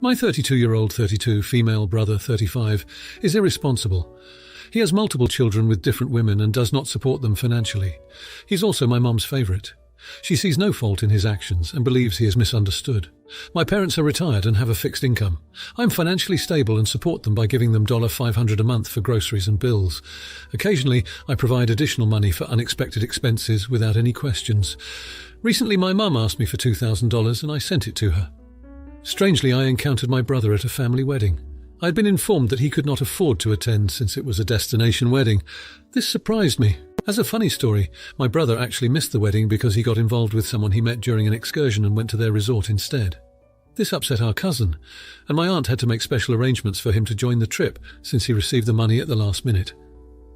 My 32-year-old 32 female brother 35 is irresponsible. He has multiple children with different women and does not support them financially. He's also my mum's favourite. She sees no fault in his actions and believes he is misunderstood. My parents are retired and have a fixed income. I'm financially stable and support them by giving them $500 a month for groceries and bills. Occasionally, I provide additional money for unexpected expenses without any questions. Recently, my mum asked me for $2,000 and I sent it to her. Strangely, I encountered my brother at a family wedding. I had been informed that he could not afford to attend since it was a destination wedding. This surprised me. As a funny story, my brother actually missed the wedding because he got involved with someone he met during an excursion and went to their resort instead. This upset our cousin, and my aunt had to make special arrangements for him to join the trip since he received the money at the last minute.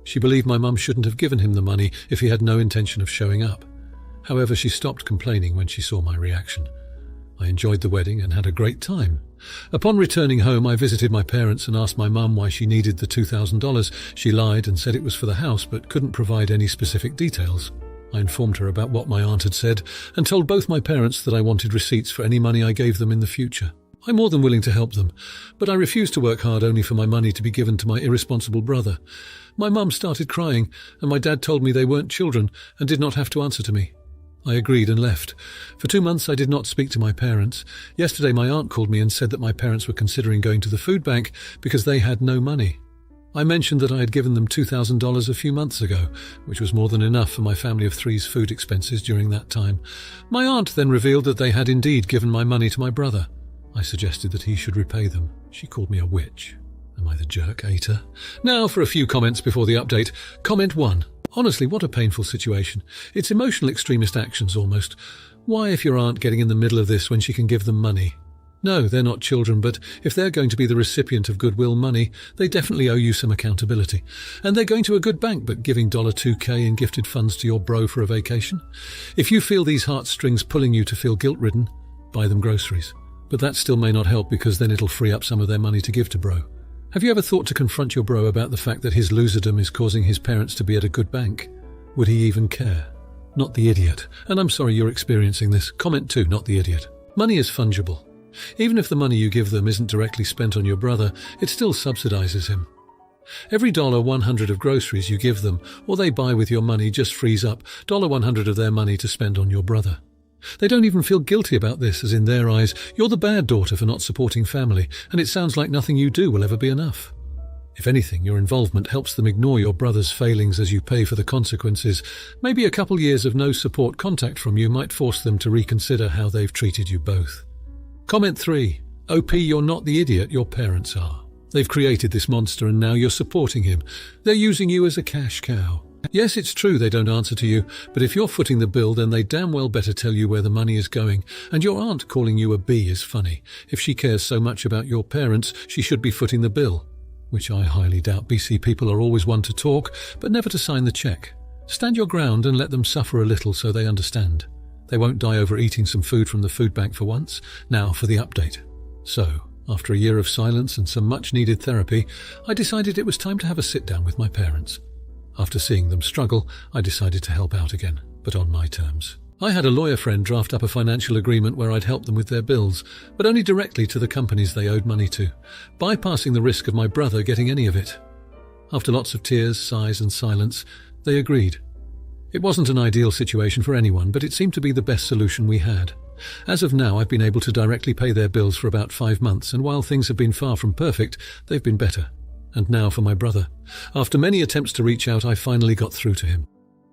She believed my mum shouldn't have given him the money if he had no intention of showing up. However, she stopped complaining when she saw my reaction. I enjoyed the wedding and had a great time. Upon returning home, I visited my parents and asked my mum why she needed the $2,000. She lied and said it was for the house but couldn't provide any specific details. I informed her about what my aunt had said and told both my parents that I wanted receipts for any money I gave them in the future. I'm more than willing to help them, but I refused to work hard only for my money to be given to my irresponsible brother. My mum started crying and my dad told me they weren't children and did not have to answer to me. I agreed and left. For 2 months I did not speak to my parents. Yesterday my aunt called me and said that my parents were considering going to the food bank because they had no money. I mentioned that I had given them $2,000 a few months ago, which was more than enough for my family of three's food expenses during that time. My aunt then revealed that they had indeed given my money to my brother. I suggested that he should repay them. She called me a witch. Am I the jerk, Ater? Now for a few comments before the update. Comment 1. Honestly, what a painful situation. It's emotional extremist actions almost. Why, if your aunt getting in the middle of this when she can give them money? No, they're not children, but if they're going to be the recipient of goodwill money, they definitely owe you some accountability. And they're going to a good bank, but giving $2K in gifted funds to your bro for a vacation? If you feel these heartstrings pulling you to feel guilt-ridden, buy them groceries. But that still may not help because then it'll free up some of their money to give to bro. Have you ever thought to confront your bro about the fact that his loserdom is causing his parents to be at a good bank? Would he even care? Not the idiot. And I'm sorry you're experiencing this. Comment 2, not the idiot. Money is fungible. Even if the money you give them isn't directly spent on your brother, it still subsidizes him. Every $100 of groceries you give them or they buy with your money just frees up $100 of their money to spend on your brother. They don't even feel guilty about this, as in their eyes, you're the bad daughter for not supporting family, and it sounds like nothing you do will ever be enough. If anything, your involvement helps them ignore your brother's failings as you pay for the consequences. Maybe a couple years of no support contact from you might force them to reconsider how they've treated you both. Comment 3. OP, you're not the idiot your parents are. They've created this monster and now you're supporting him. They're using you as a cash cow. Yes, it's true they don't answer to you, but if you're footing the bill, then they damn well better tell you where the money is going. And your aunt calling you a bee is funny. If she cares so much about your parents, she should be footing the bill. Which I highly doubt. BC people are always one to talk, but never to sign the check. Stand your ground and let them suffer a little so they understand. They won't die over eating some food from the food bank for once. Now for the update. So, after a year of silence and some much-needed therapy, I decided it was time to have a sit-down with my parents. After seeing them struggle, I decided to help out again, but on my terms. I had a lawyer friend draft up a financial agreement where I'd help them with their bills, but only directly to the companies they owed money to, bypassing the risk of my brother getting any of it. After lots of tears, sighs and silence, they agreed. It wasn't an ideal situation for anyone, but it seemed to be the best solution we had. As of now, I've been able to directly pay their bills for about 5 months, and while things have been far from perfect, they've been better. And now for my brother. After many attempts to reach out, I finally got through to him.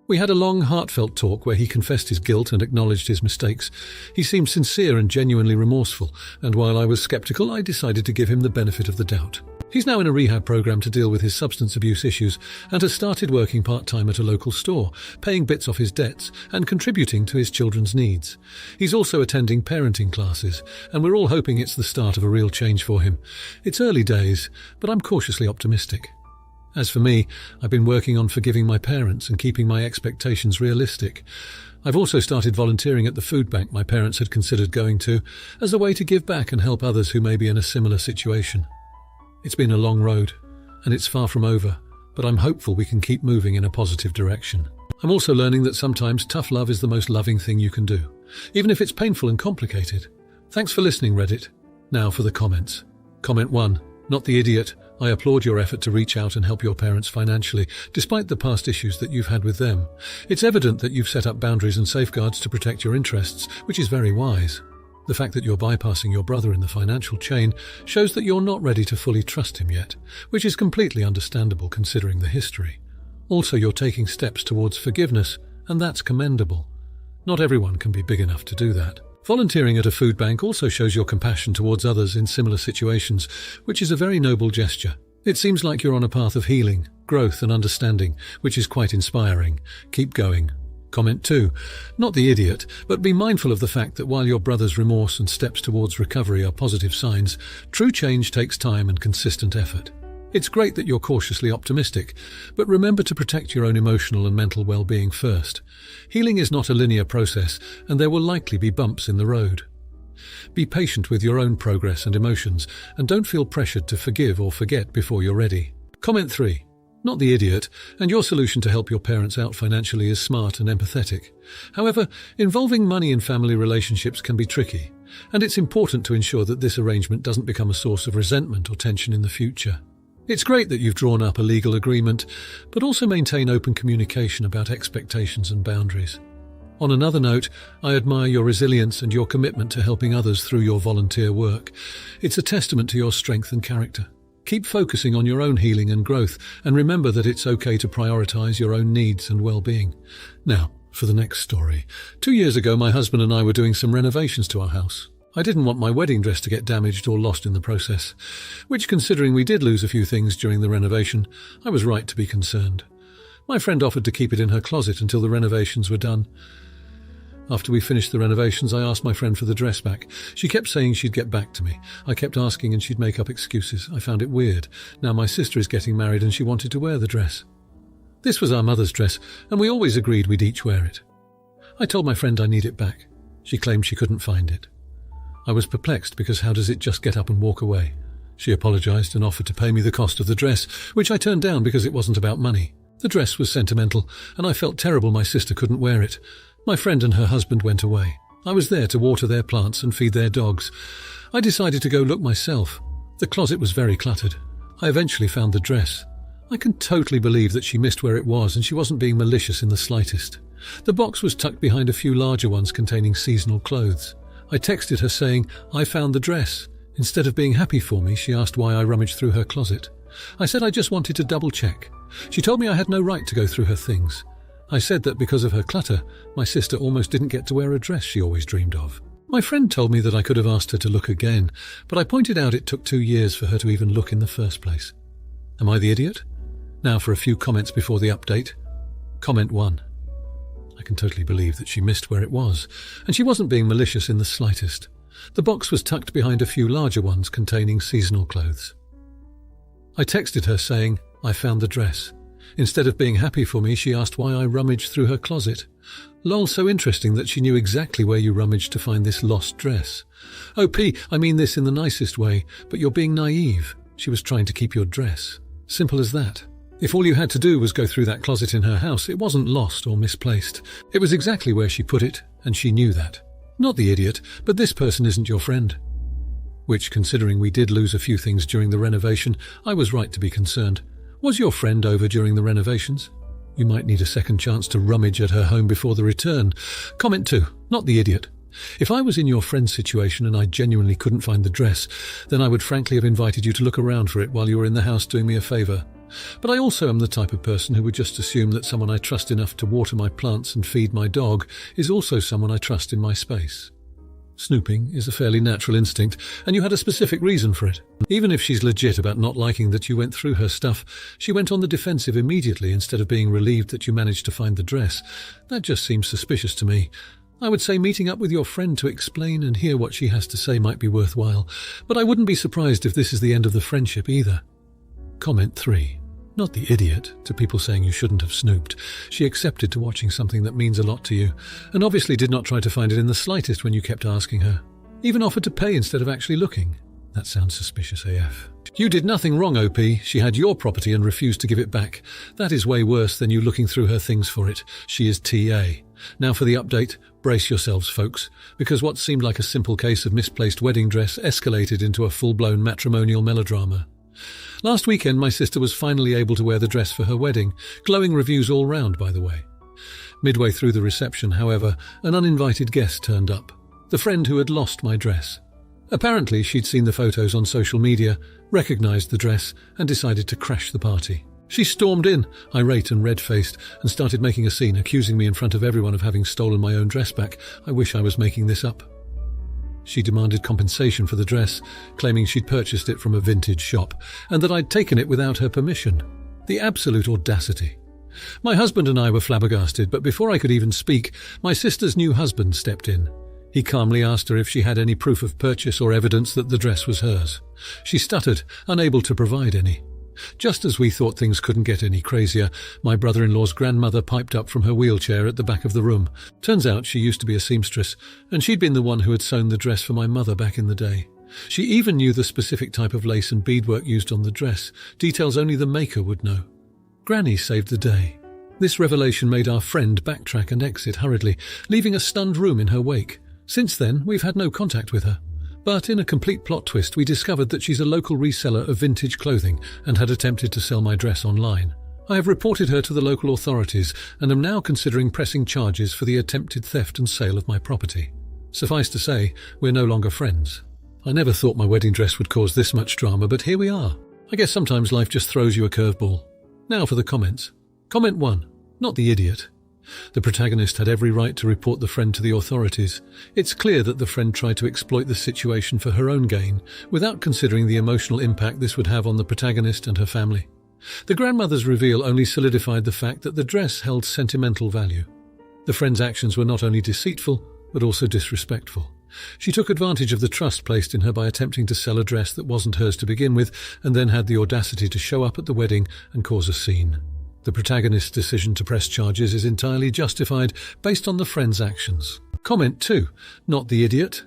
We had a long, heartfelt talk where he confessed his guilt and acknowledged his mistakes. He seemed sincere and genuinely remorseful, and while I was skeptical, I decided to give him the benefit of the doubt. He's now in a rehab program to deal with his substance abuse issues and has started working part-time at a local store, paying bits off his debts and contributing to his children's needs. He's also attending parenting classes, and we're all hoping it's the start of a real change for him. It's early days, but I'm cautiously optimistic. As for me, I've been working on forgiving my parents and keeping my expectations realistic. I've also started volunteering at the food bank my parents had considered going to, as a way to give back and help others who may be in a similar situation. It's been a long road, and it's far from over, but I'm hopeful we can keep moving in a positive direction. I'm also learning that sometimes tough love is the most loving thing you can do, even if it's painful and complicated. Thanks for listening, Reddit. Now for the comments. Comment 1. Not the idiot. I applaud your effort to reach out and help your parents financially, despite the past issues that you've had with them. It's evident that you've set up boundaries and safeguards to protect your interests, which is very wise. The fact that you're bypassing your brother in the financial chain shows that you're not ready to fully trust him yet, which is completely understandable considering the history. Also, you're taking steps towards forgiveness, and that's commendable. Not everyone can be big enough to do that. Volunteering at a food bank also shows your compassion towards others in similar situations, which is a very noble gesture. It seems like you're on a path of healing, growth and understanding, which is quite inspiring. Keep going. Comment 2. Not the idiot, but be mindful of the fact that while your brother's remorse and steps towards recovery are positive signs, true change takes time and consistent effort. It's great that you're cautiously optimistic, but remember to protect your own emotional and mental well-being first. Healing is not a linear process, and there will likely be bumps in the road. Be patient with your own progress and emotions, and don't feel pressured to forgive or forget before you're ready. Comment 3. Not the idiot, and your solution to help your parents out financially is smart and empathetic. However, involving money in family relationships can be tricky, and it's important to ensure that this arrangement doesn't become a source of resentment or tension in the future. It's great that you've drawn up a legal agreement, but also maintain open communication about expectations and boundaries. On another note, I admire your resilience and your commitment to helping others through your volunteer work. It's a testament to your strength and character. Keep focusing on your own healing and growth, and remember that it's okay to prioritize your own needs and well-being. Now, for the next story. 2 years ago, my husband and I were doing some renovations to our house. I didn't want my wedding dress to get damaged or lost in the process, which, considering we did lose a few things during the renovation, I was right to be concerned. My friend offered to keep it in her closet until the renovations were done. After we finished the renovations, I asked my friend for the dress back. She kept saying she'd get back to me. I kept asking and she'd make up excuses. I found it weird. Now my sister is getting married and she wanted to wear the dress. This was our mother's dress, and we always agreed we'd each wear it. I told my friend I need it back. She claimed she couldn't find it. I was perplexed because how does it just get up and walk away? She apologized and offered to pay me the cost of the dress, which I turned down because it wasn't about money. The dress was sentimental, and I felt terrible my sister couldn't wear it. My friend and her husband went away. I was there to water their plants and feed their dogs. I decided to go look myself. The closet was very cluttered. I eventually found the dress. I can totally believe that she missed where it was, and she wasn't being malicious in the slightest. The box was tucked behind a few larger ones containing seasonal clothes. I texted her saying, "I found the dress." Instead of being happy for me, she asked why I rummaged through her closet. I said I just wanted to double check. She told me I had no right to go through her things. I said that because of her clutter, my sister almost didn't get to wear a dress she always dreamed of. My friend told me that I could have asked her to look again, but I pointed out it took 2 years for her to even look in the first place. Am I the idiot? Now for a few comments before the update. Comment 1. I can totally believe that she missed where it was, and she wasn't being malicious in the slightest. The box was tucked behind a few larger ones containing seasonal clothes. I texted her saying, "I found the dress." Instead of being happy for me, she asked why I rummaged through her closet. Lol, so interesting that she knew exactly where you rummaged to find this lost dress. OP, I mean this in the nicest way, but you're being naive. She was trying to keep your dress. Simple as that. If all you had to do was go through that closet in her house, it wasn't lost or misplaced. It was exactly where she put it, and she knew that. Not the idiot, but this person isn't your friend. Which, considering we did lose a few things during the renovation, I was right to be concerned. Was your friend over during the renovations? You might need a second chance to rummage at her home before the return. Comment 2. Not the idiot. If I was in your friend's situation and I genuinely couldn't find the dress, then I would frankly have invited you to look around for it while you were in the house doing me a favour. But I also am the type of person who would just assume that someone I trust enough to water my plants and feed my dog is also someone I trust in my space. Snooping is a fairly natural instinct, and you had a specific reason for it. Even if she's legit about not liking that you went through her stuff, she went on the defensive immediately instead of being relieved that you managed to find the dress. That just seems suspicious to me. I would say meeting up with your friend to explain and hear what she has to say might be worthwhile, but I wouldn't be surprised if this is the end of the friendship either. Comment 3. Not the idiot to people saying you shouldn't have snooped. She accepted to watching something that means a lot to you, and obviously did not try to find it in the slightest when you kept asking her. Even offered to pay instead of actually looking. That sounds suspicious AF. You did nothing wrong, OP. She had your property and refused to give it back. That is way worse than you looking through her things for it. She is TA. Now for the update. Brace yourselves, folks, because what seemed like a simple case of misplaced wedding dress escalated into a full-blown matrimonial melodrama. Last weekend, my sister was finally able to wear the dress for her wedding. Glowing reviews all round, by the way. Midway through the reception, however, an uninvited guest turned up. The friend who had lost my dress. Apparently, she'd seen the photos on social media, recognised the dress, and decided to crash the party. She stormed in, irate and red-faced, and started making a scene, accusing me in front of everyone of having stolen my own dress back. I wish I was making this up. She demanded compensation for the dress, claiming she'd purchased it from a vintage shop, and that I'd taken it without her permission. The absolute audacity. My husband and I were flabbergasted, but before I could even speak, my sister's new husband stepped in. He calmly asked her if she had any proof of purchase or evidence that the dress was hers. She stuttered, unable to provide any. Just as we thought things couldn't get any crazier, my brother-in-law's grandmother piped up from her wheelchair at the back of the room. Turns out she used to be a seamstress, and she'd been the one who had sewn the dress for my mother back in the day. She even knew the specific type of lace and beadwork used on the dress, details only the maker would know. Granny saved the day. This revelation made our friend backtrack and exit hurriedly, leaving a stunned room in her wake. Since then, we've had no contact with her. But in a complete plot twist, we discovered that she's a local reseller of vintage clothing and had attempted to sell my dress online. I have reported her to the local authorities and am now considering pressing charges for the attempted theft and sale of my property. Suffice to say, we're no longer friends. I never thought my wedding dress would cause this much drama, but here we are. I guess sometimes life just throws you a curveball. Now for the comments. Comment 1. Not the idiot. The protagonist had every right to report the friend to the authorities. It's clear that the friend tried to exploit the situation for her own gain, without considering the emotional impact this would have on the protagonist and her family. The grandmother's reveal only solidified the fact that the dress held sentimental value. The friend's actions were not only deceitful, but also disrespectful. She took advantage of the trust placed in her by attempting to sell a dress that wasn't hers to begin with, and then had the audacity to show up at the wedding and cause a scene. The protagonist's decision to press charges is entirely justified based on the friend's actions. Comment 2. Not the idiot.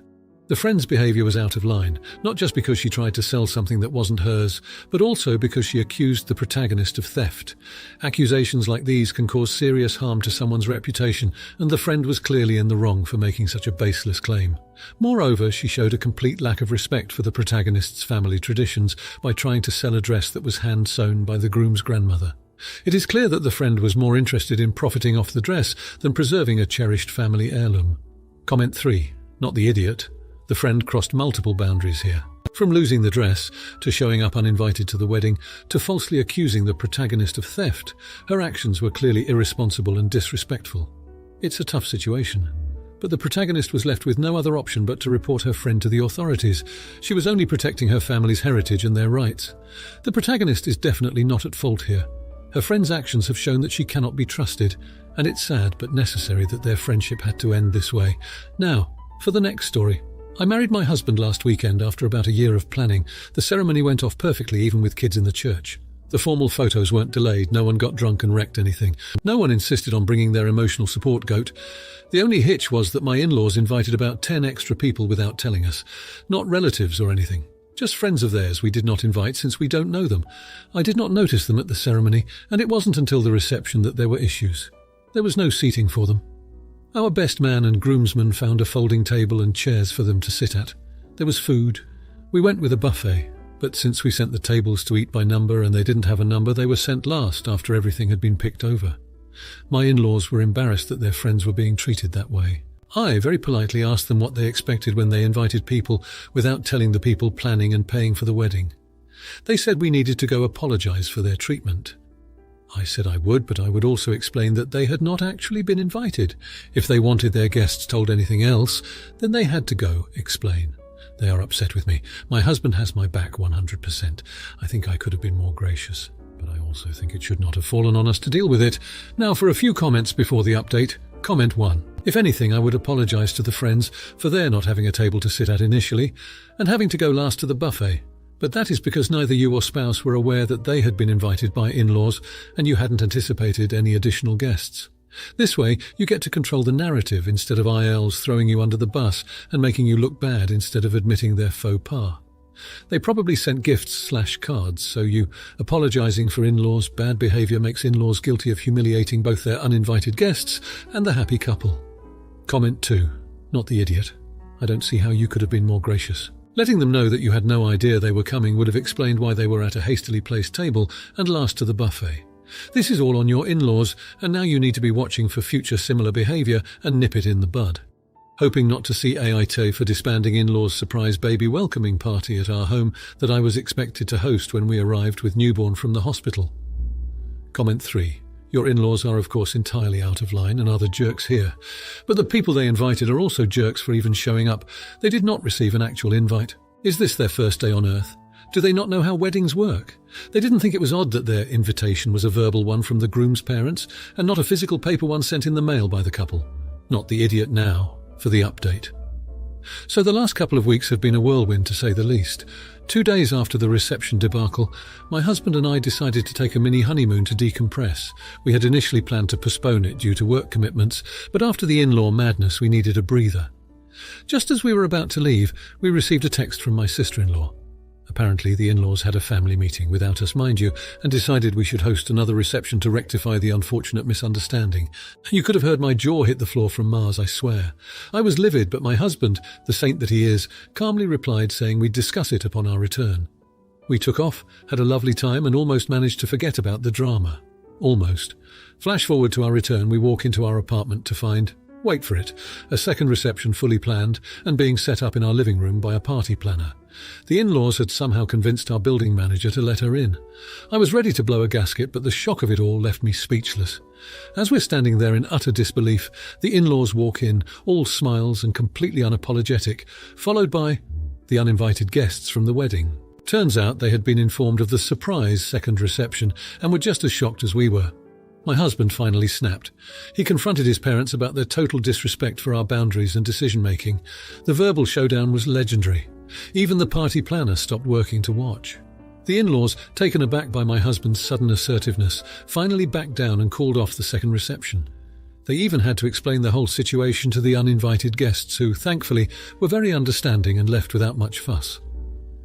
The friend's behaviour was out of line, not just because she tried to sell something that wasn't hers, but also because she accused the protagonist of theft. Accusations like these can cause serious harm to someone's reputation, and the friend was clearly in the wrong for making such a baseless claim. Moreover, she showed a complete lack of respect for the protagonist's family traditions by trying to sell a dress that was hand-sewn by the groom's grandmother. It is clear that the friend was more interested in profiting off the dress than preserving a cherished family heirloom. Comment 3. Not the idiot. The friend crossed multiple boundaries here. From losing the dress, to showing up uninvited to the wedding, to falsely accusing the protagonist of theft, her actions were clearly irresponsible and disrespectful. It's a tough situation. But the protagonist was left with no other option but to report her friend to the authorities. She was only protecting her family's heritage and their rights. The protagonist is definitely not at fault here. Her friend's actions have shown that she cannot be trusted, and it's sad but necessary that their friendship had to end this way. Now, for the next story. I married my husband last weekend after about a year of planning. The ceremony went off perfectly, even with kids in the church. The formal photos weren't delayed, no one got drunk and wrecked anything. No one insisted on bringing their emotional support goat. The only hitch was that my in-laws invited about 10 extra people without telling us. Not relatives or anything. Just friends of theirs we did not invite since we don't know them. I did not notice them at the ceremony, and it wasn't until the reception that there were issues. There was no seating for them. Our best man and groomsman found a folding table and chairs for them to sit at. There was food. We went with a buffet, but since we sent the tables to eat by number and they didn't have a number, they were sent last after everything had been picked over. My in-laws were embarrassed that their friends were being treated that way. I very politely asked them what they expected when they invited people without telling the people planning and paying for the wedding. They said we needed to go apologize for their treatment. I said I would, but I would also explain that they had not actually been invited. If they wanted their guests told anything else, then they had to go explain. They are upset with me. My husband has my back 100%. I think I could have been more gracious, but I also think it should not have fallen on us to deal with it. Now for a few comments before the update. Comment 1. If anything, I would apologise to the friends for their not having a table to sit at initially and having to go last to the buffet. But that is because neither you or spouse were aware that they had been invited by in-laws and you hadn't anticipated any additional guests. This way, you get to control the narrative instead of ILs throwing you under the bus and making you look bad instead of admitting their faux pas. They probably sent gifts/cards, so you apologising for in-laws' bad behaviour makes in-laws guilty of humiliating both their uninvited guests and the happy couple. Comment 2. Not the idiot. I don't see how you could have been more gracious. Letting them know that you had no idea they were coming would have explained why they were at a hastily placed table and last to the buffet. This is all on your in-laws, and now you need to be watching for future similar behaviour and nip it in the bud. Hoping not to see AIT for disbanding in-laws' surprise baby welcoming party at our home that I was expected to host when we arrived with newborn from the hospital. Comment 3. Your in-laws are of course entirely out of line and are the jerks here. But the people they invited are also jerks for even showing up. They did not receive an actual invite. Is this their first day on Earth? Do they not know how weddings work? They didn't think it was odd that their invitation was a verbal one from the groom's parents and not a physical paper one sent in the mail by the couple. Not the idiot now, for the update. So the last couple of weeks have been a whirlwind to say the least. 2 days after the reception debacle, my husband and I decided to take a mini honeymoon to decompress. We had initially planned to postpone it due to work commitments, but after the in-law madness we needed a breather. Just as we were about to leave, we received a text from my sister-in-law. Apparently the in-laws had a family meeting without us, mind you, and decided we should host another reception to rectify the unfortunate misunderstanding. You could have heard my jaw hit the floor from Mars, I swear. I was livid, but my husband, the saint that he is, calmly replied saying we'd discuss it upon our return. We took off, had a lovely time, and almost managed to forget about the drama. Almost. Flash forward to our return, we walk into our apartment to find, wait for it, a second reception fully planned and being set up in our living room by a party planner. The in-laws had somehow convinced our building manager to let her in. I was ready to blow a gasket, but the shock of it all left me speechless. As we're standing there in utter disbelief, the in-laws walk in, all smiles and completely unapologetic, followed by the uninvited guests from the wedding. Turns out they had been informed of the surprise second reception and were just as shocked as we were. My husband finally snapped. He confronted his parents about their total disrespect for our boundaries and decision-making. The verbal showdown was legendary. Even the party planner stopped working to watch. The in-laws, taken aback by my husband's sudden assertiveness, finally backed down and called off the second reception. They even had to explain the whole situation to the uninvited guests who, thankfully, were very understanding and left without much fuss.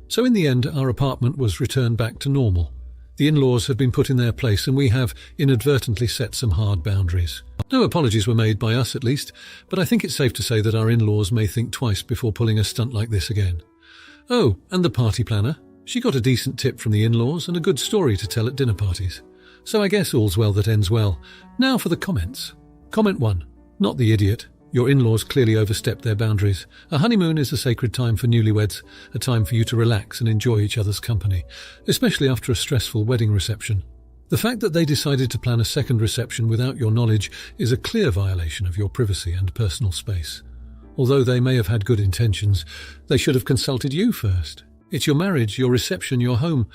So in the end, our apartment was returned back to normal. The in-laws have been put in their place and we have inadvertently set some hard boundaries. No apologies were made by us at least, but I think it's safe to say that our in-laws may think twice before pulling a stunt like this again. Oh, and the party planner. She got a decent tip from the in-laws and a good story to tell at dinner parties. So I guess all's well that ends well. Now for the comments. Comment 1. Not the idiot. Your in-laws clearly overstepped their boundaries. A honeymoon is a sacred time for newlyweds, a time for you to relax and enjoy each other's company, especially after a stressful wedding reception. The fact that they decided to plan a second reception without your knowledge is a clear violation of your privacy and personal space. Although they may have had good intentions, they should have consulted you first. It's your marriage, your reception, your home.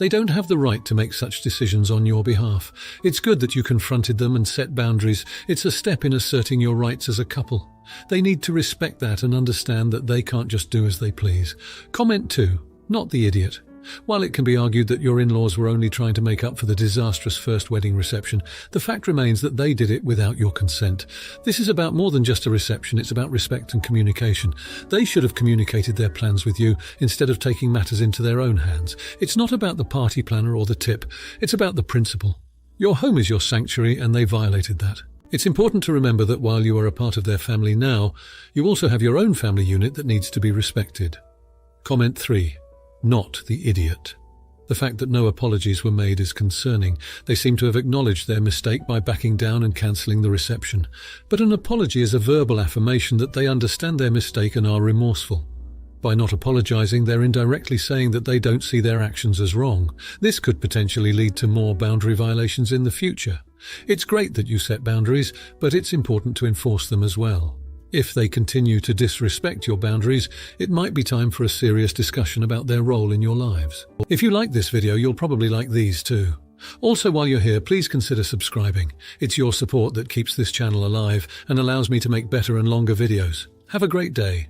They don't have the right to make such decisions on your behalf. It's good that you confronted them and set boundaries. It's a step in asserting your rights as a couple. They need to respect that and understand that they can't just do as they please. Comment 2. Not the idiot. While it can be argued that your in-laws were only trying to make up for the disastrous first wedding reception, the fact remains that they did it without your consent. This is about more than just a reception, it's about respect and communication. They should have communicated their plans with you instead of taking matters into their own hands. It's not about the party planner or the tip, it's about the principle. Your home is your sanctuary and they violated that. It's important to remember that while you are a part of their family now, you also have your own family unit that needs to be respected. Comment 3. Not the idiot. The fact that no apologies were made is concerning. They seem to have acknowledged their mistake by backing down and cancelling the reception. But an apology is a verbal affirmation that they understand their mistake and are remorseful. By not apologising, they're indirectly saying that they don't see their actions as wrong. This could potentially lead to more boundary violations in the future. It's great that you set boundaries, but it's important to enforce them as well. If they continue to disrespect your boundaries, it might be time for a serious discussion about their role in your lives. If you like this video, you'll probably like these too. Also, while you're here, please consider subscribing. It's your support that keeps this channel alive and allows me to make better and longer videos. Have a great day.